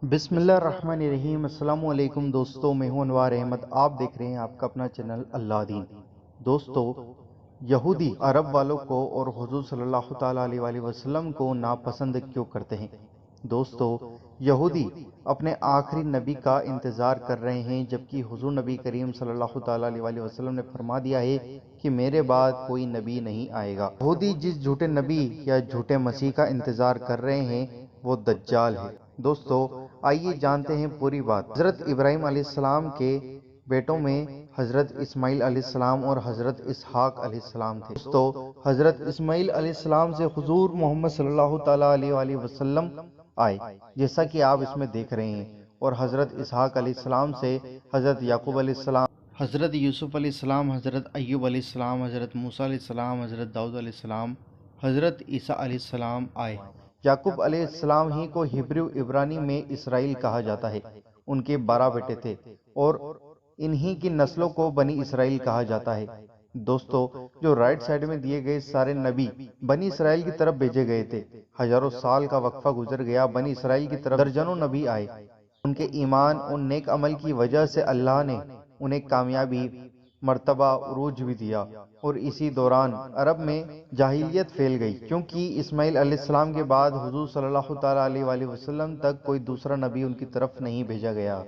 बिस्मिल्लाहिर्रहमानिर्रहीम। अस्सलामु अलैकुम दोस्तों, मैं हूं अनवार अहमद। आप देख रहे हैं आपका अपना चैनल अल्लाह दीन। दोस्तों, यहूदी अरब वालों को और हुजूर सल्लल्लाहु ताला अलैहि वसल्लम को नापसंद क्यों करते हैं? दोस्तों, यहूदी अपने आखिरी नबी का इंतज़ार कर रहे हैं, जबकि हुजूर नबी करीम सल्लल्लाहु ताला अलैहि वसल्लम ने फरमा दिया है कि मेरे बाद कोई नबी नहीं आएगा। यहूदी जिस झूठे नबी या झूठे मसीह का इंतज़ार कर रहे हैं वो दज्जाल है। दोस्तों, आइए जानते हैं पूरी बात। हजरत इब्राहिम अलैहिस्सलाम के बेटों में हजरत इस्माइल अलैहिस्सलाम और हजरत इसहाक अलैहिस्सलाम थे। दोस्तों, हजरत इस्माइल अलैहिस्सलाम से हुजूर मोहम्मद सल्लल्लाहु ताला अलैहि वसल्लम आए, जैसा कि आप इसमें देख रहे हैं। और हजरत इसहाक अलैहिस्सलाम से हजरत याकूब अलैहिस्सलाम, हजरत यूसुफ अलैहिस्सलाम, हजरत अय्यूब अलैहिस्सलाम, हजरत मूसा अलैहिस्सलाम, हजरत दाऊद अलैहिस्सलाम, हजरत ईसा अलैहिस्सलाम आए। याकूब अलैहिस्सलाम ही को हिब्रू इब्रानी में इसराइल कहा जाता है। उनके 12 बेटे थे और इन्हीं की नस्लों को बनी इसराइल कहा जाता है। दोस्तों, जो राइट साइड में दिए गए सारे नबी बनी इसराइल की तरफ भेजे गए थे। हजारों साल का वक्फा गुजर गया, बनी इसराइल की तरफ दर्जनों नबी आए। उनके ईमान और नेक अमल की वजह से अल्लाह ने उन्हें कामयाबी, मर्तबा, उरूज भी दिया। और इसी दौरान अरब में जाहिलियत फैल गई, क्योंकि इस्माइल अलैहिस्सलाम के बाद हुजूर सल्लल्लाहु ताला अलैहि वसल्लम तक कोई दूसरा नबी उनकी तरफ नहीं भेजा गया।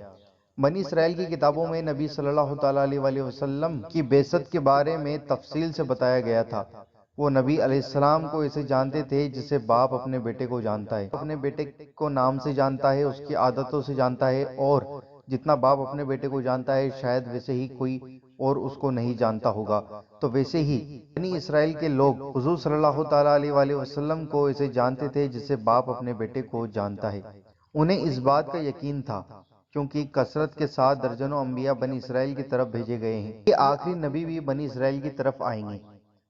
बनी इसराइल की किताबों में नबी सल्लल्लाहु ताला अलैहि वसल्लम की बेसत के बारे में तफसील से बताया गया था। वो नबी अलैहिस्सलाम को ऐसे जानते थे जिसे बाप अपने बेटे को जानता है, अपने बेटे को नाम से जानता है, उसकी आदतों से जानता है। और जितना बाप अपने बेटे को जानता है, शायद वैसे ही कोई और उसको नहीं जानता होगा। तो वैसे ही बनी इसराइल के लोग हुजूर सल्लल्लाहु ताला अलैहि वसल्लम को ऐसे जानते थे जिसे बाप अपने बेटे को जानता है। उन्हें इस बात का यकीन था, क्योंकि कसरत के साथ दर्जनों अंबिया बनी इसराइल की तरफ भेजे गए हैं, कि आखिरी नबी भी बनी इसराइल की तरफ आएंगे।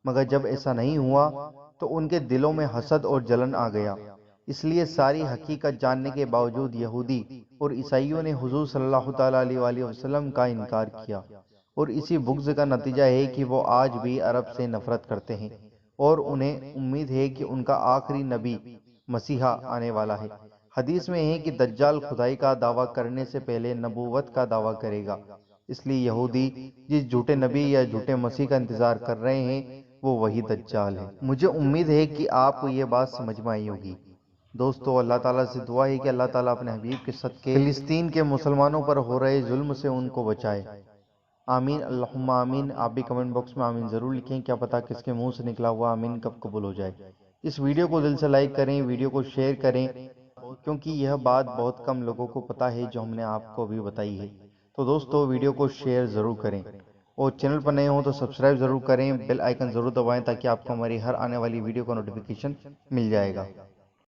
मगर जब ऐसा नहीं हुआ तो उनके दिलों में हसद और जलन आ गया। इसलिए सारी हकीकत जानने के बावजूद यहूदी और ईसाइयों ने हुजूर सल्लल्लाहु ताला अलैहि वसल्लम का इनकार किया। और इसी बुग़्ज़ का नतीजा है कि वो आज भी अरब से नफरत करते हैं और उन्हें उम्मीद है कि उनका आखिरी नबी मसीहा आने वाला है। हदीस में है कि दज्जाल खुदाई का दावा करने से पहले नबूवत का दावा करेगा। इसलिए यहूदी जिस झूठे नबी या झूठे मसीह का इंतजार कर रहे हैं वो वही दज्जाल है। मुझे उम्मीद है कि आपको ये बात समझ में आई होगी। दोस्तों, अल्लाह ताला से दुआ है कि अल्लाह ताला अपने हबीब के सदके फिलिस्तीन के मुसलमानों पर हो रहे जुल्म से उनको बचाए। आमीन, अल्लाहुम्मा आमीन। आप भी कमेंट बॉक्स में आमीन ज़रूर लिखें, क्या पता किसके मुंह से निकला हुआ आमीन कब कबूल हो जाए। इस वीडियो को दिल से लाइक करें, वीडियो को शेयर करें, क्योंकि यह बात बहुत कम लोगों को पता है जो हमने आपको अभी बताई है। तो दोस्तों, वीडियो को शेयर ज़रूर करें और चैनल पर नए हो तो सब्सक्राइब ज़रूर करें, बेल आइकन ज़रूर दबाएं ताकि आपको हमारी हर आने वाली वीडियो का नोटिफिकेशन मिल जाएगा।